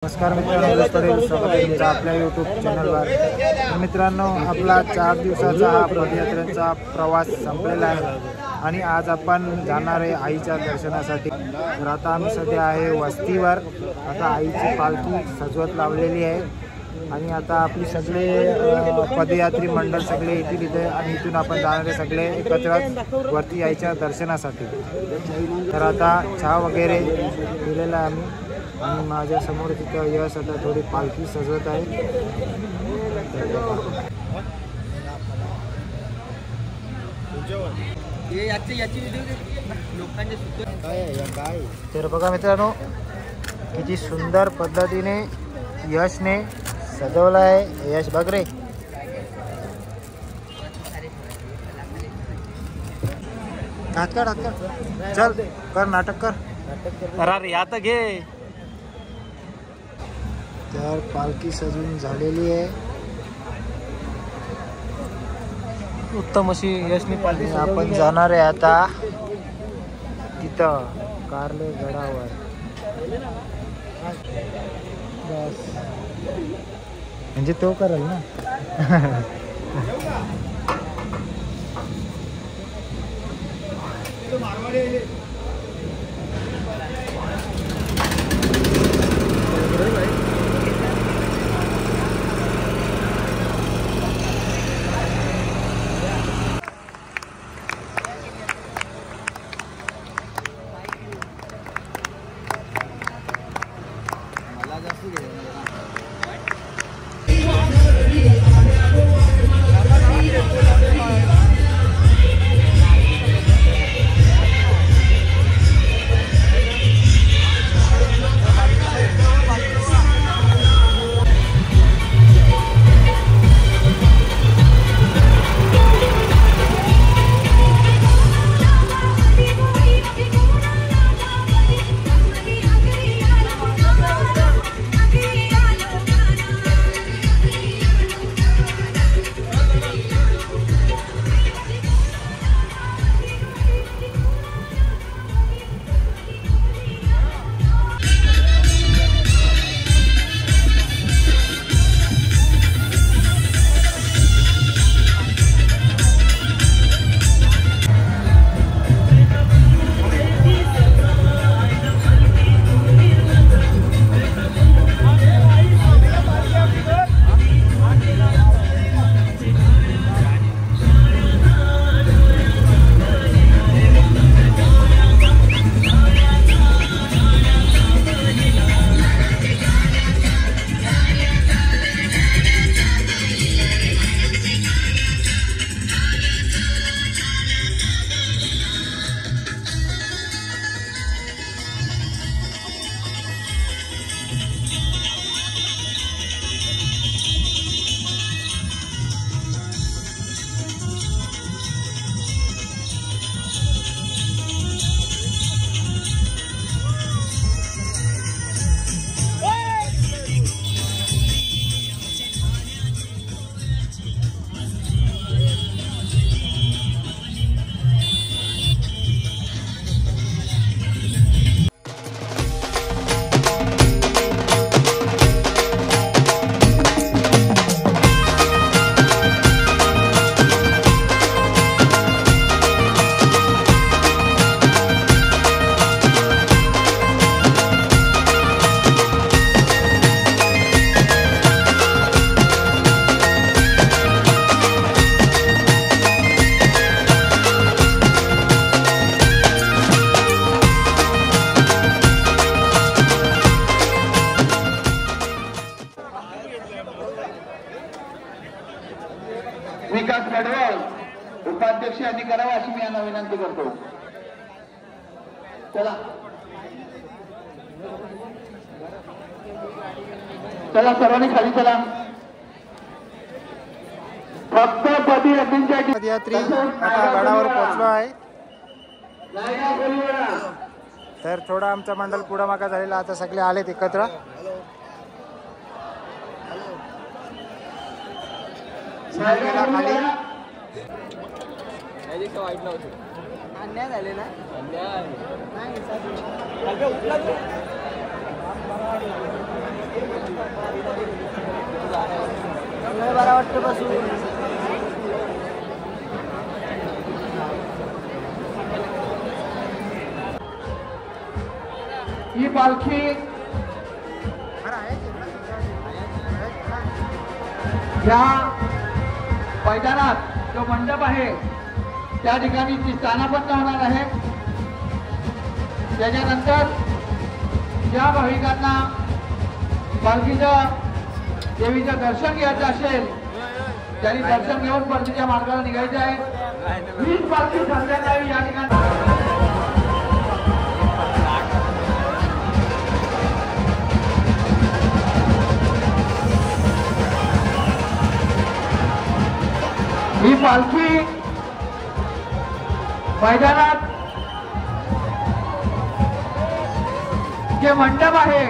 नमस्कार मित्रांनो, स्वागत आहे तुमचं आपल्या यूट्यूब चॅनलवर। मित्रांनो, आपला 4 दिवसाचा हा पदयात्रेचा प्रवास संपलेला आहे आणि आज आपण जाणार आहे आईच्या दर्शनासाठी। तर आता आम्ही सध्या आहे वस्तीवर। आता आईची पालखी सजवत लावलेली आहे आणि आता आपली सगळे पदयात्री मंडळ सगळे येतील इथे आणि इथून आपण जाणार आहे सगळे एकत्र वरती आईच्या दर्शनासाठी। तर आता चहा वगैरे दिलेला आहे आम्ही आणि माझ्या समोर तिथं यश आता थोडी पालखी सजवत आहे। तर बघा मित्रांनो, किती सुंदर पद्धतीने यशने सजवला आहे। यश बघ रे, चल कर नाटक कर। अरे आता घे। तर पालखी सजून झालेली आहे, उत्तम अशी यशनी पालखी। आपण जाणार आहे आता तिथं कारले गडावर। बस म्हणजे तो करेल ना। विकास गडवाल उपाध्यक्ष यांनी करावा अशी मी यांना विनंती करतो। चला चला सर्वांनी खाली चला। फक्त पदयात्री आता गडावर पोहोचलो आहे। तर थोडा आमचा मंडळ पुढा मागा झालेला, आता सगळे आलेत एकत्र। खाली अन्याय झाले ना, अन्याय ही पालखी या मैदानात जो मंडप आहे त्या ठिकाणी ती स्थानापन्न होणार आहे। त्याच्यानंतर ज्या भाविकांना पालखीचं देवीचं दर्शन घ्यायचं असेल त्यांनी दर्शन घेऊन परतीच्या मार्गाला निघायचं आहे। 20 पालखी संध्याकाळी या ठिकाणी ही पालखी मैदानात जे मंडप आहे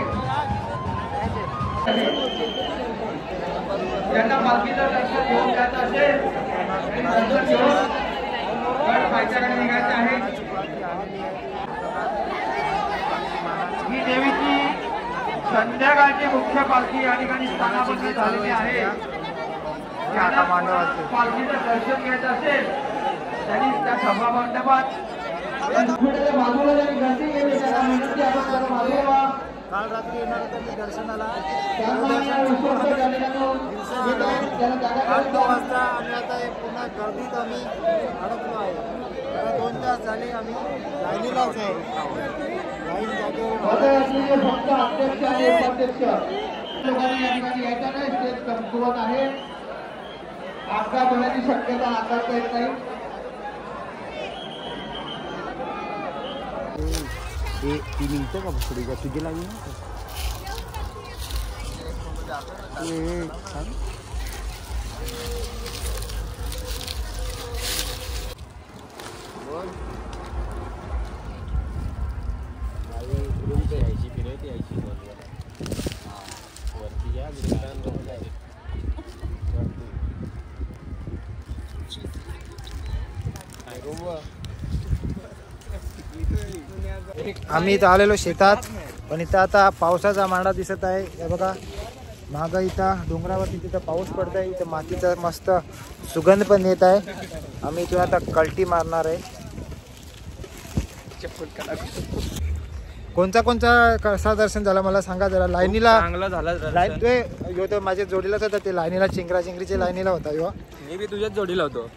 ज्यांना पालखीचं दर्शन घेऊन जायचं असेल दर्शन घेऊन मैदानाकडे निघायचं आहे। ही देवीची संध्याकाळची मुख्य पालखी या ठिकाणी स्थानापन्न झालेली आहे। पालखीचं दर्शन घ्यायचं असेल त्यांनी त्या सभा मंडपात बाजूला ज्यांनी गर्दी केली त्याला विनंती आपण मागे यावा। काल रात्री येणार होतं दर्शनाला 8 वाजता आम्ही आता पुन्हा गर्दीत आम्ही अडकलो आहे। 2 तास झाले आम्ही लाईनीलाच आहे। लाईन जागेवर फक्त अध्यक्ष आणि उपाध्यक्ष लोकांनी या ठिकाणी यायचं नाही। स्टेज कमकुवत आहे। अपघात होण्याची शक्यता नाकारता येत नाही। तीन इंच का पुढे का तुझी लागली आम्ही इथं आलेलो शेतात, पण इथं आता पावसाचा मांडा दिसत आहे। हे बघा मागं इथं डोंगरावरती तिथं पाऊस पडत आहे। इथं मातीचा मस्त सुगंध पण येत आहे। आम्ही इथून आता कल्टी मारणार आहे। कोणचा कसा दर्शन झाला मला सांगा जरा। लाईनीला चांगला झाला लाईन माझ्या जोडीलाच होता ते लाईनीला चिंगराचिंगरीच्या लाईनीला होता यो। मी बी तुझ्याच जोडीला होतो।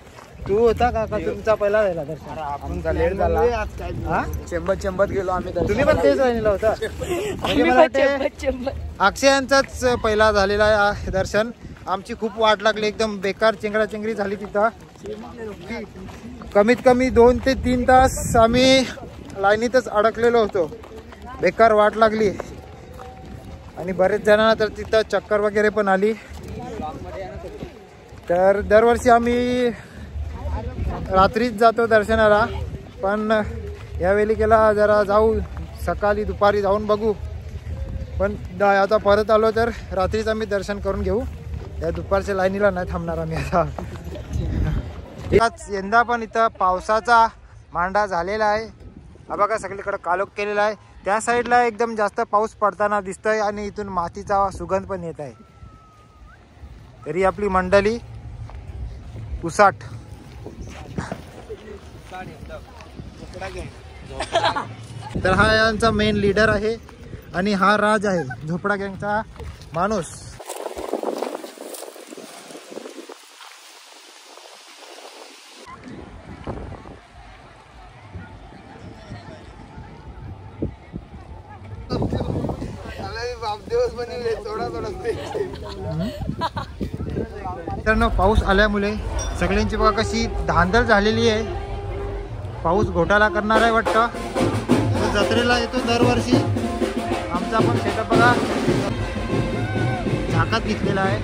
तू होता का तुमचा पहिला झाला दर्शन? आमचा लेट झाला। चेंबत गेलो आम्ही। तुम्ही पण तेच लाईनीला होता? अक्षय यांचाच पहिला झालेला आहे दर्शन। आमची खूप वाट लागली, एकदम बेकार चिंगराचिंगरी झाली तिथं। कमीत कमी 2 ते 3 तास आम्ही लाईनीतच अडकलेलो होतो। बेकार वाट लागली आणि बरेच जणांना तर तिथं चक्कर वगैरे पण आली। तर दरवर्षी आम्ही रात्रीच जातो दर्शनाला, पण यावेळी केला जरा जाऊ सकाळी दुपारी जाऊन बघू। पण आता परत आलो तर रात्रीच आम्ही दर्शन करून घेऊ। या दुपारच्या लाईनीला नाही थांबणार आम्ही आता। यंदा पण इथं पावसाचा मांडा झालेला आहे। हा बघा सगळीकडे कालोख केलेला आहे। त्या साईडला एकदम जास्त पाऊस पडताना दिसतोय आणि इथून मातीचा सुगंध पण येत आहे। तरी आपली मंडळी उसाट तर हा यांचा मेन लीडर आहे आणि हा राज आहे झोपडा गँगचा माणूस। मित्रांनो पाऊस आल्यामुळे सगळ्यांची बघा कशी धांदल झालेली आहे। पाऊस घोटाळा करणार आहे वाटतं। तो जत्रेला येतो दरवर्षी। आमचा पण सेटअप बघा झाकात घेतलेला आहे।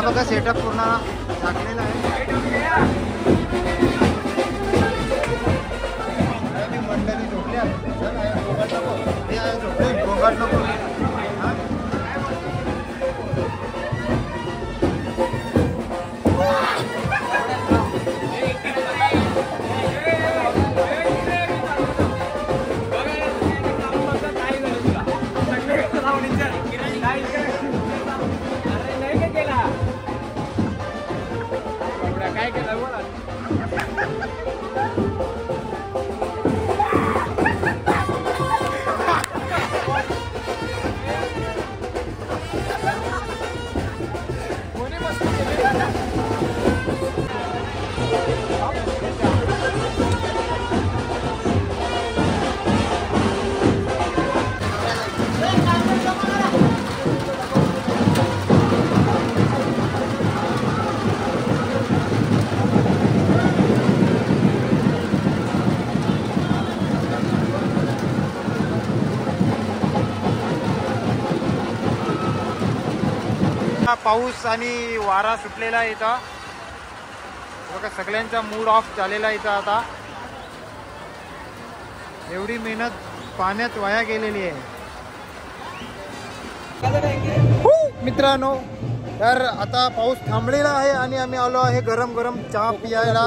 बघा सेटअप पूर्ण टाकलेला आहे. मंडळी झोपल्या गोंगाट नको. काय केलं बोला. पाऊस आणि वारा सुटलेला आहे इथं बघा. सगळ्यांचा मूड ऑफ झालेला इथं आता. एवढी मेहनत पाण्यात वाया गेलेली आहे मित्रांनो. तर आता पाऊस थांबलेला आहे आणि आम्ही आलो आहे गरम गरम चहा पियायला.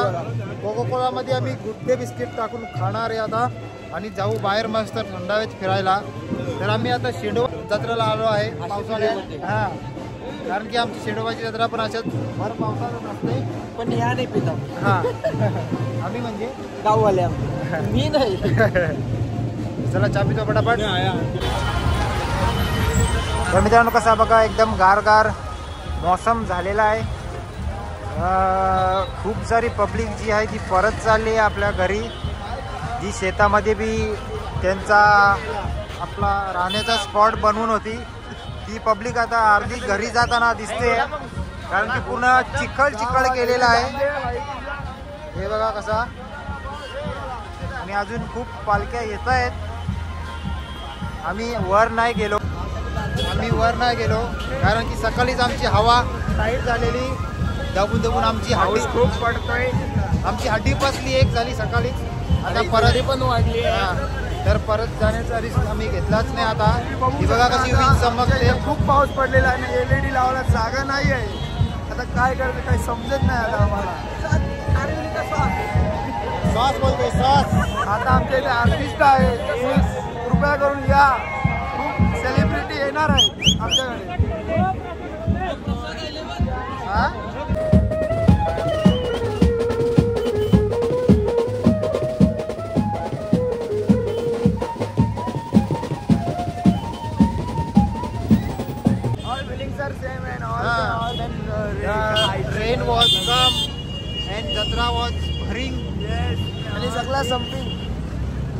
कोकोकोला मध्ये आम्ही गुड्डे बिस्किट टाकून खाणार आहे आता आणि जाऊ बाहेर मस्त थंडावेत फिरायला. तर आम्ही आता शेडो जत्रेला आलो आहे पावसाळ्यात. हा, कारण की आमची शेडोबाची जत्रा पण अशाच भर पावसाळ्यात असते. पण ह्या नाही पिता. हा आम्ही म्हणजे गाववाले मी नाही. चला चहा पितो पटापट. तर मित्रांनो कसा बघा एकदम गारगार मौसम झालेला आहे. खूप सारी पब्लिक जी आहे ती परत चालली आहे आपल्या घरी. जी शेतामध्ये बी त्यांचा आपला राहण्याचा स्पॉट बनवून होती ती पब्लिक आता अर्धी घरी जाताना दिसते. कारण की पूर्ण चिखल चिखल केलेला आहे. हे बघा कसा. आणि अजून खूप पालख्या येत आहेत. आम्ही वर नाही गेलो कारण की सकाळीच आमची हवा टाईट झालेली. दबून दबून आमची हड्डी खूप पडतोय. आमची हड्डी बसली एक झाली सकाळीच. आता परत पण वाढली. तर परत जाण्याचा रिस्क आम्ही घेतलाच नाही. आता ही बघा कशी वीज चमकते. खूप पाऊस पडलेला आहे. LED लावायला जागा नाही आहे. आता काय करायचं काही समजत नाही आता आम्हाला. श्वास बोलतोय श्वास. आता आमच्या इथे आर्टिस्ट आहे. कृपया करून या. खूप सेलिब्रिटी येणार आहे आमच्याकडे. Rain was come and Jatra was bring. Yes. And Sakla something.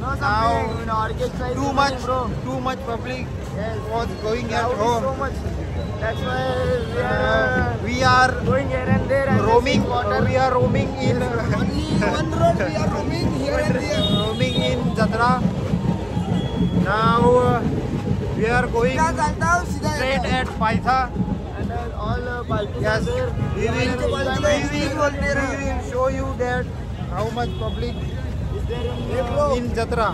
No something. Now too much public was going at home. So much. That's why we are going here and there and roaming. We are roaming in only one road. We are roaming here and there. Roaming in Jatra. Now we are going straight at Paitha. All yes, we will show you that how much public is there in Jatra.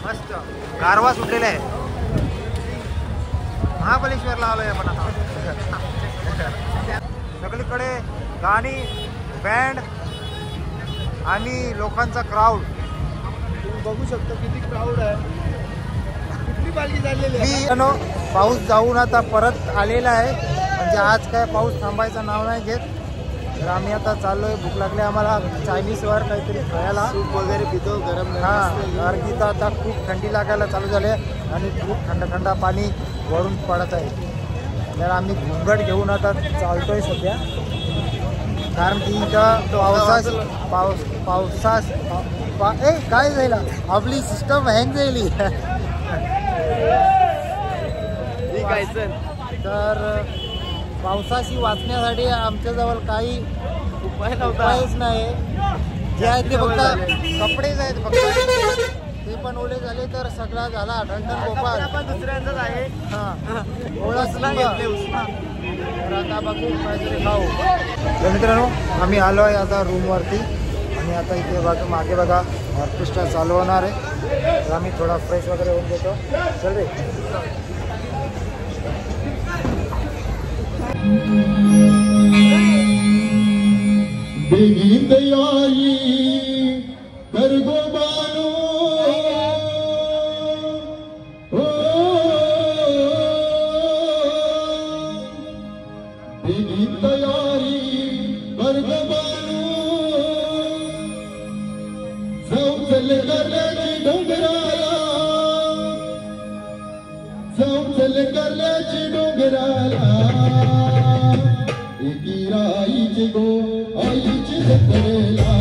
मस्त गारवा सुटलेला आहे. महाबळेश्वरला आलोय आपण आता. सगळीकडे गाणी बँड आणि लोकांचा क्राऊड. तुम्ही बघू शकता किती क्राऊड आहे. पाऊस जाऊन आता परत आलेला आहे. म्हणजे आज काय पाऊस थांबायचं नाव नाही घेत. तर आम्ही आता चाललोय. भूक लागली आम्हाला चायनीजवर काहीतरी खायला. सूप वगैरे पितो गरम. हां कारण की आता खूप थंडी लागायला चालू झाली आणि खूप थंड थंड पाणी वरून पडत आहे. तर आम्ही घुंगट घेऊन आता चालतोय सध्या. कारण की इथं पावसास काय झाला आपली सिस्टम हँग झाली. तर पावसाशी वाचण्यासाठी आमच्याजवळ काही उपायच नाही. जे आहे ते फक्त कपडेच आहेत. फक्त ते पण ओले झाले तर सगळा झाला ढंटन गोपाल पण दुसऱ्यांचाच आहे. हां ओळखला घेतले उष्मा. तर आता बघू काहीतरी खाऊ. तर मित्रांनो आम्ही आलो आहे आता रूमवरती आणि आता इथे बघा मागे बघा ऑर्केस्ट्रा चालू होणार आहे. तर आम्ही थोडा फ्रेश वगैरे होऊन देतो. चल रे. बेगीन तयारी कर गो बानो हो बेगीन तयारी कर गो बानो जाऊ चल करल्याची डोंगराला जाऊ चल करल्याची डोंगराला एकी राईची गो आईची जत्रेला